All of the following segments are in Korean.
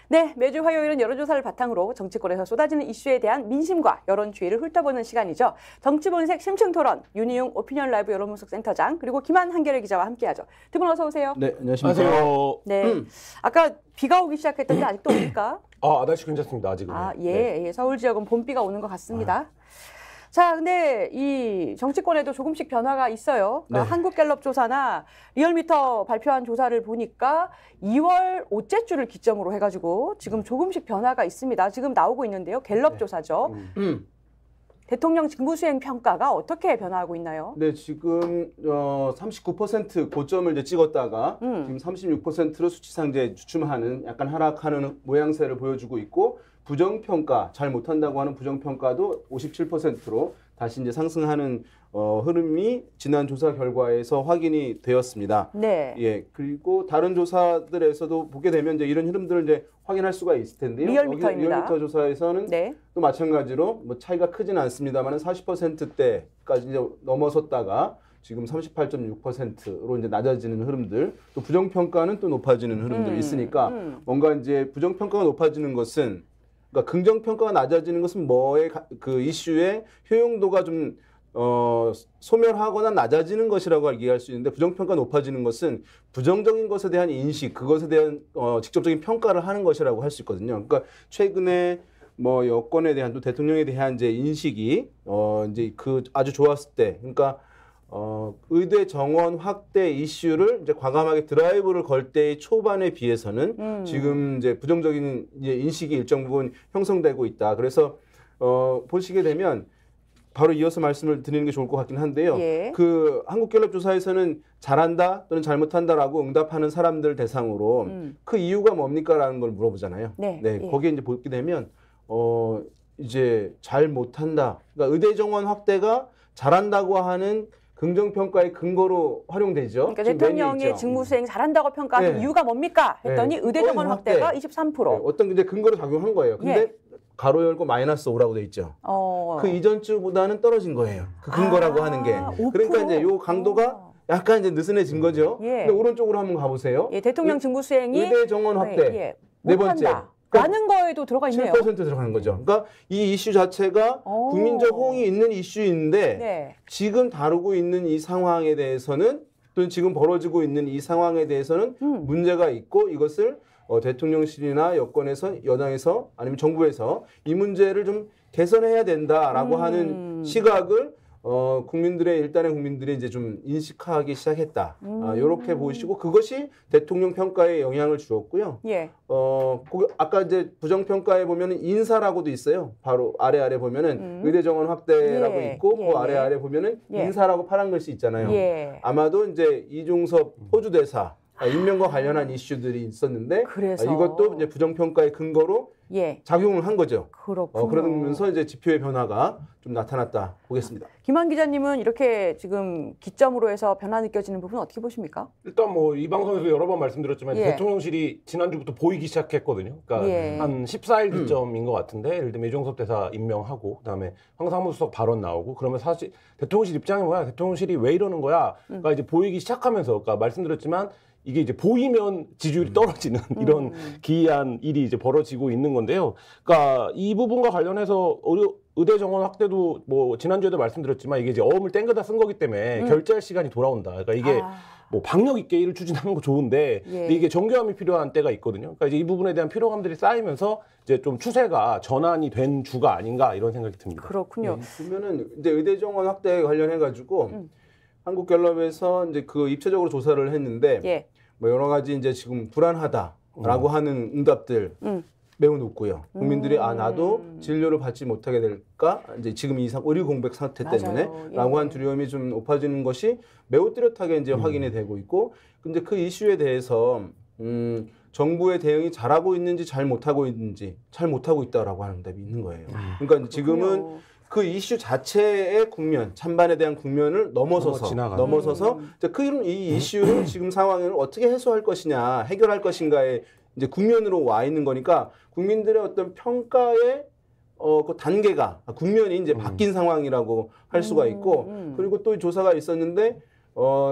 네, 매주 화요일은 여론조사를 바탕으로 정치권에서 쏟아지는 이슈에 대한 민심과 여론추이를 훑어보는 시간이죠. 정치본색 심층토론, 윤희용 오피니언 라이브 여론분석센터장, 그리고 김한 한겨레 기자와 함께하죠. 두 분 어서 오세요. 네, 안녕하십니까. 네, 아까 비가 오기 시작했던데 아직도 옵니까? 날씨 괜찮습니다, 아직은. 예, 서울 지역은 봄비가 오는 것 같습니다. 자, 근데 이 정치권에도 조금씩 변화가 있어요. 그러니까 한국갤럽 조사나 리얼미터 발표한 조사를 보니까 2월 옷째 주를 기점으로 해가지고 지금 조금씩 변화가 있습니다. 지금 나오고 있는데요. 갤럽 조사죠. 대통령 직무수행 평가가 어떻게 변화하고 있나요? 네, 지금 39% 고점을 이제 찍었다가 지금 36%로 수치상 이제 주춤하는 약간 하락하는 모양새를 보여주고 있고, 부정평가, 잘 못한다고 하는 부정평가도 57%로 다시 이제 상승하는 흐름이 지난 조사 결과에서 확인이 되었습니다. 네. 예, 그리고 다른 조사들에서도 보게 되면 이제 이런 흐름들을 이제 확인할 수가 있을 텐데요. 리얼미터입니다. 리얼미터 조사에서는 또 마찬가지로 뭐 차이가 크지는 않습니다만 40%대까지 이제 넘어섰다가 지금 38.6%로 이제 낮아지는 흐름들, 또 부정평가는 또 높아지는 흐름들이 있으니까 뭔가 이제 부정평가가 높아지는 것은, 그러니까 긍정평가가 낮아지는 것은 뭐의 그 이슈의 효용도가 좀 소멸하거나 낮아지는 것이라고 얘기할 수 있는데, 부정평가가 높아지는 것은 부정적인 것에 대한 인식, 그것에 대한 직접적인 평가를 하는 것이라고 할 수 있거든요. 그러니까 최근에 뭐 여권에 대한, 또 대통령에 대한 이제 인식이 이제 그 아주 좋았을 때, 그러니까 의대 정원 확대 이슈를 이제 과감하게 드라이브를 걸 때의 초반에 비해서는 지금 이제 부정적인 이제 인식이 일정 부분 형성되고 있다. 그래서 보시게 되면 바로 이어서 말씀을 드리는 게 좋을 것 같긴 한데요. 그 한국갤럽 조사에서는 잘한다 또는 잘못한다라고 응답하는 사람들 대상으로 그 이유가 뭡니까라는 걸 물어보잖아요. 거기에 이제 보게 되면 이제 잘 못한다. 그러니까 의대 정원 확대가 잘한다고 하는 긍정평가의 근거로 활용되죠. 그러니까 대통령의 직무수행 잘한다고 평가하는 이유가 뭡니까? 했더니 의대 정원 확대가 23%. 어떤 이제 근거로 작용한 거예요. 근데 가로 열고 -5라고 돼 있죠. 그 이전 주보다는 떨어진 거예요. 그 근거라고 하는 게. 5%? 그러니까 이제 요 강도가 약간 이제 느슨해진 거죠. 근데 오른쪽으로 한번 가보세요. 대통령 직무수행이 의대 정원 확대 네 번째. 라는 거에도 들어가 있네요. 7% 들어가는 거죠. 그러니까 이 이슈 자체가 국민적 호응이 있는 이슈인데 지금 다루고 있는 이 상황에 대해서는, 또는 지금 벌어지고 있는 이 상황에 대해서는 문제가 있고, 이것을 대통령실이나 여권에서, 여당에서, 아니면 정부에서 이 문제를 좀 개선해야 된다라고 하는 시각을 일단의 국민들이 이제 좀 인식하기 시작했다. 이렇게 보시고, 그것이 대통령 평가에 영향을 주었고요. 아까 이제 부정평가에 보면은 인사라고도 있어요. 바로 아래 보면은 의대 정원 확대라고 있고, 그 아래 보면은 인사라고 파란 글씨 있잖아요. 아마도 이제 이종섭 호주대사 임명과 관련한 이슈들이 있었는데, 이것도 이제 부정평가의 근거로 작용을 한 거죠. 그렇군요. 그러면서 이제 지표의 변화가 좀 나타났다 보겠습니다. 김한 기자님은 이렇게 지금 기점으로 해서 변화 느껴지는 부분 어떻게 보십니까? 일단 뭐 이 방송에서 여러 번 말씀드렸지만 대통령실이 지난주부터 보이기 시작했거든요. 그러니까 한 14일 기점인 것 같은데, 예를 들면 이종섭 대사 임명하고 그다음에 황상무 수석 발언 나오고, 그러면 사실 대통령실 입장이 뭐야? 대통령실이 왜 이러는 거야? 그러니까 이제 보이기 시작하면서, 그러니까 말씀드렸지만 이게 이제 보이면 지지율이 떨어지는 이런 기이한 일이 이제 벌어지고 있는 건데요. 그러니까 이 부분과 관련해서 의대 정원 확대도 뭐 지난주에도 말씀드렸지만, 이게 이제 어음을 땡겨다 쓴 거기 때문에 결제할 시간이 돌아온다. 그러니까 이게 뭐 방역 있게 일을 추진하는 거 좋은데, 근데 이게 정교함이 필요한 때가 있거든요. 그러니까 이제 이 부분에 대한 피로감들이 쌓이면서 이제 좀 추세가 전환이 된 주가 아닌가, 이런 생각이 듭니다. 그렇군요. 보면은 이제 의대 정원 확대에 관련해 가지고 한국갤럽에서 이제 그 입체적으로 조사를 했는데, 뭐 여러 가지 이제 지금 불안하다라고 하는 응답들 매우 높고요. 국민들이 나도 진료를 받지 못하게 될까? 이제 지금 이 의료 공백 사태 때문에라고 한 두려움이 좀 높아지는 것이 매우 뚜렷하게 이제 확인이 되고 있고, 근데 그 이슈에 대해서 정부의 대응이 잘하고 있는지 잘 못하고 있는지, 잘 못하고 있다라고 하는 응답이 있는 거예요. 그러니까 지금은 그 이슈 자체의 국면, 찬반에 대한 국면을 넘어서서 이 이슈를 지금 상황을 어떻게 해소할 것이냐, 해결할 것인가에 이제 국면으로 와 있는 거니까, 국민들의 어떤 평가의 그 단계가, 국면이 이제 바뀐 상황이라고 할 수가 있고, 그리고 또 조사가 있었는데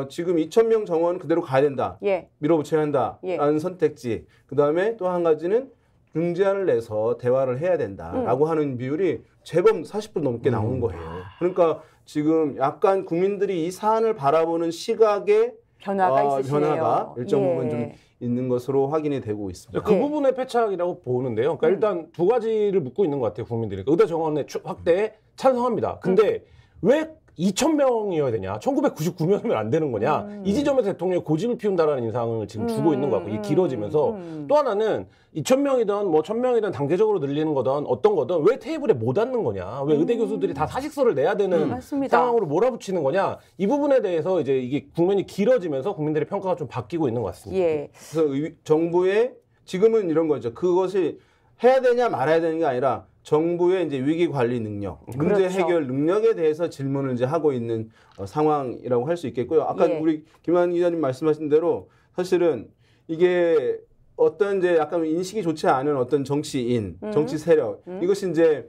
지금 2,000명 정원 그대로 가야 된다, 밀어붙여야 한다라는 선택지. 그 다음에 또 한 가지는 중재안을 내서 대화를 해야 된다라고 하는 비율이 제법 40% 넘게 나온 거예요. 그러니까 지금 약간 국민들이 이 사안을 바라보는 시각에 변화가 있으시네요. 변화가 일정 부분 좀 있는 것으로 확인이 되고 있습니다. 그 부분의 패착이라고 보는데요. 그러니까 일단 두 가지를 묻고 있는 것 같아요, 국민들이. 의대 정원의 확대에 찬성합니다. 근데 왜 2,000명이어야 되냐? 1999명이면 안 되는 거냐? 이 지점에서 대통령이 고집을 피운다라는 인상을 지금 주고 있는 것 같고, 이 길어지면서 또 하나는 2,000명이든 뭐 1,000명이든 단계적으로 늘리는 거든 어떤 거든 왜 테이블에 못 앉는 거냐? 왜 의대 교수들이 다 사직서를 내야 되는 상황으로 몰아붙이는 거냐? 이 부분에 대해서 이제 이게 국면이 길어지면서 국민들의 평가가 좀 바뀌고 있는 것 같습니다. 예. 그래서 정부의 지금은 이런 거죠. 그것이 해야 되냐 말아야 되는 게 아니라 정부의 이제 위기 관리 능력, 문제 그렇죠. 해결 능력에 대해서 질문을 이제 하고 있는 상황이라고 할 수 있겠고요. 아까 예. 우리 김한 기자님 말씀하신 대로 사실은 이게 어떤 이제 약간 인식이 좋지 않은 어떤 정치인, 정치 세력 이것이 이제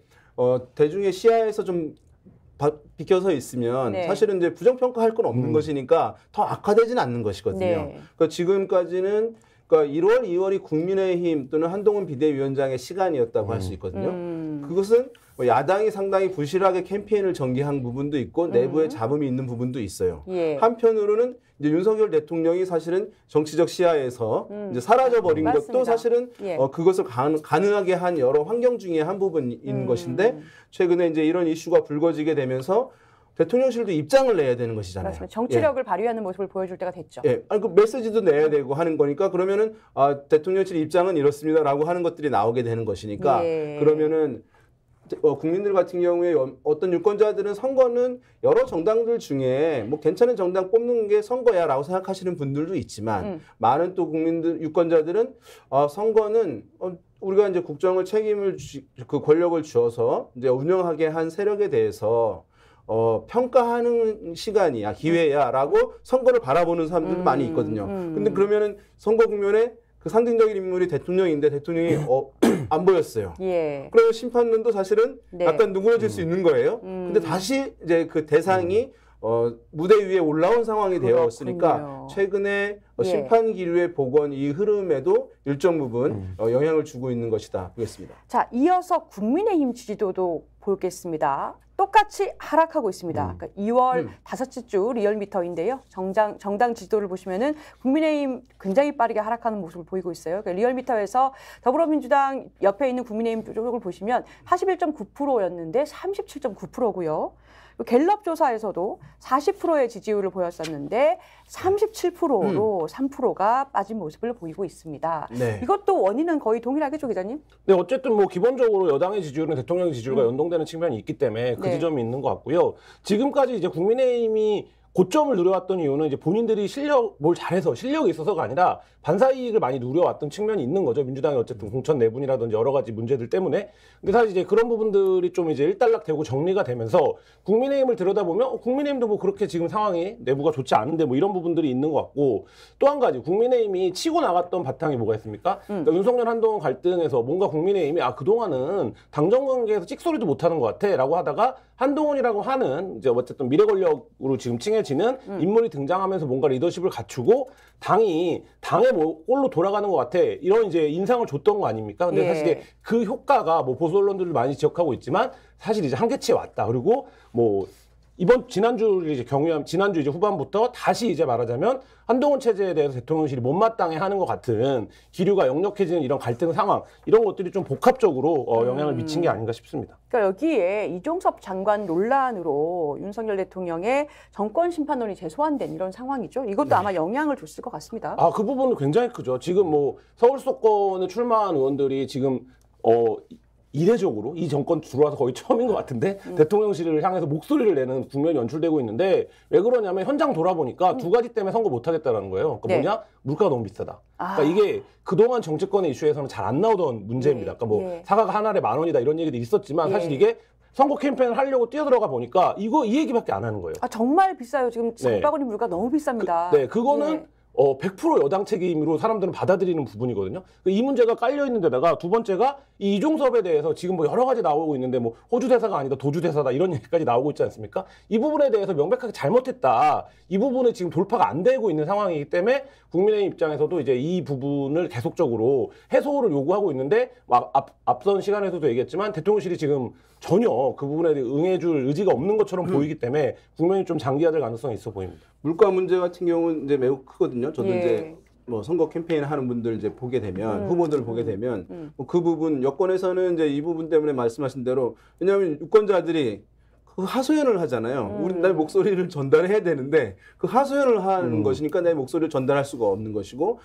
대중의 시야에서 좀 비켜서 있으면 네. 사실은 이제 부정평가할 건 없는 것이니까 더 악화되지는 않는 것이거든요. 네. 그러니까 지금까지는 그러니까 1월, 2월이 국민의힘 또는 한동훈 비대위원장의 시간이었다고 할 수 있거든요. 그것은 뭐 야당이 상당히 부실하게 캠페인을 전개한 부분도 있고 내부에 잡음이 있는 부분도 있어요. 예. 한편으로는 이제 윤석열 대통령이 사실은 정치적 시야에서 이제 사라져버린 맞습니다. 것도 사실은 예. 그것을 가능하게 한 여러 환경 중에 한 부분인 것인데 최근에 이제 이런 이슈가 불거지게 되면서 대통령실도 입장을 내야 되는 것이잖아요. 맞습니다. 정치력을 발휘하는 모습을 보여줄 때가 됐죠. 예, 아니 그 메시지도 내야 되고 하는 거니까 그러면은 대통령실 입장은 이렇습니다라고 하는 것들이 나오게 되는 것이니까 예. 그러면은 국민들 같은 경우에 어떤 유권자들은 선거는 여러 정당들 중에 뭐 괜찮은 정당 뽑는 게 선거야라고 생각하시는 분들도 있지만 많은 또 국민들 유권자들은 선거는 우리가 이제 국정을 그 권력을 주어서 이제 운영하게 한 세력에 대해서 평가하는 시간이야, 기회야라고 선거를 바라보는 사람들도 많이 있거든요. 근데 그러면은 선거 국면에 그 상징적인 인물이 대통령인데 대통령이 안 보였어요. 예. 그러면 심판론도 사실은 네. 약간 누그러질 수 있는 거예요. 근데 다시 이제 그 대상이 무대 위에 올라온 상황이 되었으니까 최근에 심판 기류의 복원 이 흐름에도 일정 부분 영향을 주고 있는 것이다 보겠습니다. 자, 이어서 국민의힘 지지도도 보겠습니다. 똑같이 하락하고 있습니다. 그러니까 2월 다섯째 주 리얼미터인데요. 정당 지지도를 보시면은 국민의힘 굉장히 빠르게 하락하는 모습을 보이고 있어요. 그러니까 리얼미터에서 더불어민주당 옆에 있는 국민의힘 쪽을 보시면 41.9%였는데 37.9%고요. 갤럽 조사에서도 40%의 지지율을 보였었는데 37%로 3%가 빠진 모습을 보이고 있습니다. 네. 이것도 원인은 거의 동일하겠죠, 기자님? 네, 어쨌든 뭐 기본적으로 여당의 지지율은 대통령의 지지율과 연동되는 측면이 있기 때문에 그 네. 지점이 있는 것 같고요. 지금까지 이제 국민의힘이 고점을 누려왔던 이유는 이제 본인들이 뭘 잘해서 실력이 있어서가 아니라 반사 이익을 많이 누려왔던 측면이 있는 거죠. 민주당의 어쨌든 공천 내분이라든지 여러 가지 문제들 때문에. 근데 사실 이제 그런 부분들이 좀 이제 일단락되고 정리가 되면서 국민의힘을 들여다보면 국민의힘도 뭐 그렇게 지금 상황이 내부가 좋지 않은데 뭐 이런 부분들이 있는 것 같고 또 한 가지 국민의힘이 치고 나갔던 바탕이 뭐가 있습니까? 그러니까 윤석열 한동훈 갈등에서 뭔가 국민의힘이 그동안은 당정 관계에서 찍소리도 못하는 것 같아라고 하다가 한동훈이라고 하는 이제 어쨌든 미래 권력으로 지금 칭해지는 인물이 등장하면서 뭔가 리더십을 갖추고 당의 꼴로 돌아가는 것 같아 이런 이제 인상을 줬던 거 아닙니까? 근데 예. 사실 그 효과가 뭐 보수 언론들도 많이 지적하고 있지만 사실 이제 한계치에 왔다. 그리고 뭐 지난주 이제 후반부터 다시 이제 말하자면 한동훈 체제에 대해서 대통령실이 못마땅해 하는 것 같은 기류가 역력해지는 이런 갈등 상황 이런 것들이 좀 복합적으로 영향을 미친 게 아닌가 싶습니다. 그러니까 여기에 이종섭 장관 논란으로 윤석열 대통령의 정권 심판론이 재소환된 이런 상황이죠. 이것도 아마 영향을 줬을 것 같습니다. 그 부분은 굉장히 크죠. 지금 뭐 서울 수도권에 출마한 의원들이 지금 이례적으로 이 정권 들어와서 거의 처음인 것 같은데 대통령실을 향해서 목소리를 내는 국면이 연출되고 있는데 왜 그러냐면 현장 돌아보니까 두 가지 때문에 선거 못하겠다는 거예요. 그러니까 네. 뭐냐? 물가가 너무 비싸다. 그러니까 이게 그동안 정치권의 이슈에서는 잘 안 나오던 문제입니다. 그러니까 뭐 사과가 한 알에 10,000원이다 이런 얘기도 있었지만 사실 이게 선거 캠페인을 하려고 뛰어들어가 보니까 이 얘기밖에 안 하는 거예요. 정말 비싸요. 지금 장바구니 물가 너무 비쌉니다. 그거는 100% 여당 책임으로 사람들은 받아들이는 부분이거든요. 이 문제가 깔려 있는 데다가 두 번째가 이 이종섭에 대해서 지금 뭐 여러 가지 나오고 있는데 뭐 호주 대사가 아니다 도주 대사다 이런 얘기까지 나오고 있지 않습니까? 이 부분에 대해서 명백하게 잘못했다. 이 부분은 지금 돌파가 안 되고 있는 상황이기 때문에 국민의힘 입장에서도 이제 이 부분을 계속적으로 해소를 요구하고 있는데 앞선 시간에서도 얘기했지만 대통령실이 지금 전혀 그 부분에 대해 응해줄 의지가 없는 것처럼 보이기 때문에 국면이 좀 장기화될 가능성이 있어 보입니다. 물가 문제 같은 경우는 이제 매우 크거든요. 저도 이제 뭐 선거 캠페인 하는 분들 이제 보게 되면 후보들 보게 되면 뭐 그 부분 여권에서는 이제 이 부분 때문에 말씀하신 대로 왜냐하면 유권자들이 그 하소연을 하잖아요. 우리 내 목소리를 전달해야 되는데 그 하소연을 하는 것이니까 내 목소리를 전달할 수가 없는 것이고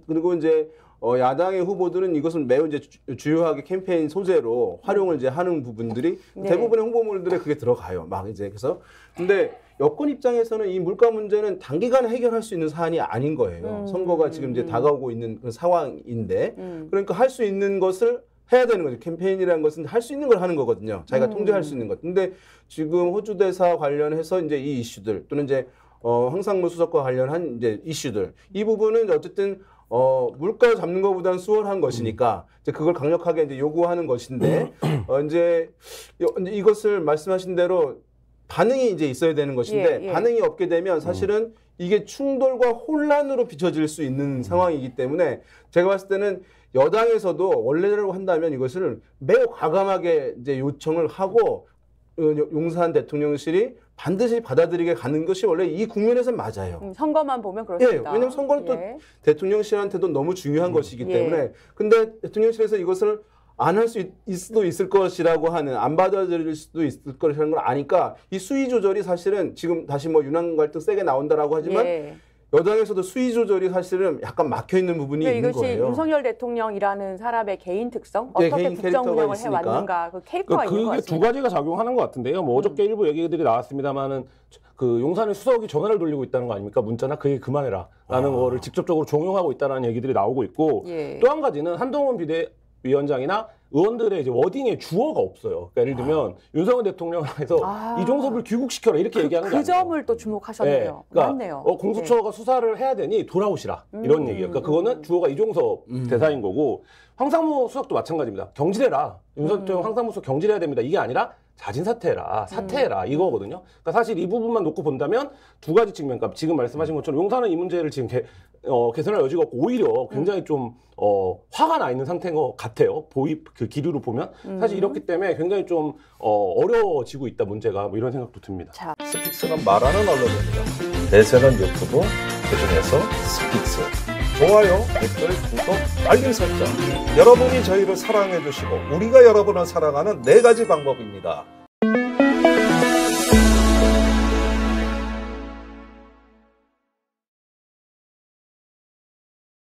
그리고 이제 야당의 후보들은 이것을 매우 이제 주요하게 캠페인 소재로 활용을 이제 하는 부분들이 대부분의 홍보물들에 그게 들어가요. 막 이제 그래서 근데 여권 입장에서는 이 물가 문제는 단기간에 해결할 수 있는 사안이 아닌 거예요. 선거가 지금 이제 다가오고 있는 그런 상황인데 그러니까 할 수 있는 것을 해야 되는 거죠. 캠페인이라는 것은 할 수 있는 걸 하는 거거든요. 자기가 통제할 수 있는 것. 근데 지금 호주 대사 관련해서 이제 이 이슈들 또는 이제 황상무 수석과 관련한 이제 이슈들 이 부분은 어쨌든 물가 잡는 것보다는 수월한 것이니까 이제 그걸 강력하게 이제 요구하는 것인데 이제 이것을 말씀하신 대로 반응이 이제 있어야 되는 것인데 반응이 없게 되면 사실은 이게 충돌과 혼란으로 비춰질 수 있는 상황이기 때문에 제가 봤을 때는 여당에서도 원래대로 한다면 이것을 매우 과감하게 이제 요청을 하고 용산 대통령실이 반드시 받아들이게 가는 것이 원래 이 국면에서는 맞아요. 선거만 보면 그렇습니다. 예, 왜냐하면 선거는 또 대통령실한테도 너무 중요한 것이기 때문에 근데 대통령실에서 이것을 안 할 수도 있을 것이라고 하는 안 받아들일 수도 있을 것이라는 걸 아니까 이 수위 조절이 사실은 지금 다시 뭐 윤핵관 갈등 세게 나온다라고 하지만 여당에서도 수위 조절이 사실은 약간 막혀 있는 부분이 있는 이것이 거예요. 윤석열 대통령이라는 사람의 개인 특성, 어떻게 개인 국정 운영을 해왔는가 그 캐릭터가 있는 것 그게 같습니다. 두 가지가 작용하는 것 같은데요. 뭐 어저께 일부 얘기들이 나왔습니다만은 그 용산의 수석이 전화를 돌리고 있다는 거 아닙니까? 문자나 그 얘기 그만해라라는 거를 직접적으로 종용하고 있다는 얘기들이 나오고 있고 또 한 가지는 한동훈 비대위원장이나 의원들의 이제 워딩에 주어가 없어요. 그러니까 예를 들면 윤석열 대통령에서 이종섭을 귀국시켜라 이렇게 얘기하는 거 아니에요. 그 점을 또 주목하셨네요. 그러니까 맞네요. 공수처가 수사를 해야 되니 돌아오시라 이런 얘기예요. 그러니까 그거는 주어가 이종섭 대사인 거고 황상무 수석도 마찬가지입니다. 경질해라. 윤석열 대통령 황상무 수석 경질해야 됩니다. 이게 아니라 자진 사퇴해라, 사퇴해라 이거거든요. 그러니까 사실 이 부분만 놓고 본다면 두 가지 측면, 그러니까 지금 말씀하신 것처럼 용산은 이 문제를 지금 개선할 여지가 없고 오히려 굉장히 좀 화가 나 있는 상태인 것 같아요. 그 기류로 보면 사실 이렇기 때문에 굉장히 좀 어려워지고 있다 문제가 뭐 이런 생각도 듭니다. 자. 스픽스는 말하는 언론입니다. 대세는 유튜브, 그중에서 스픽스. 좋아요, 댓글, 구독, 알림 설정. 여러분이 저희를 사랑해 주시고 우리가 여러분을 사랑하는 4가지 방법입니다.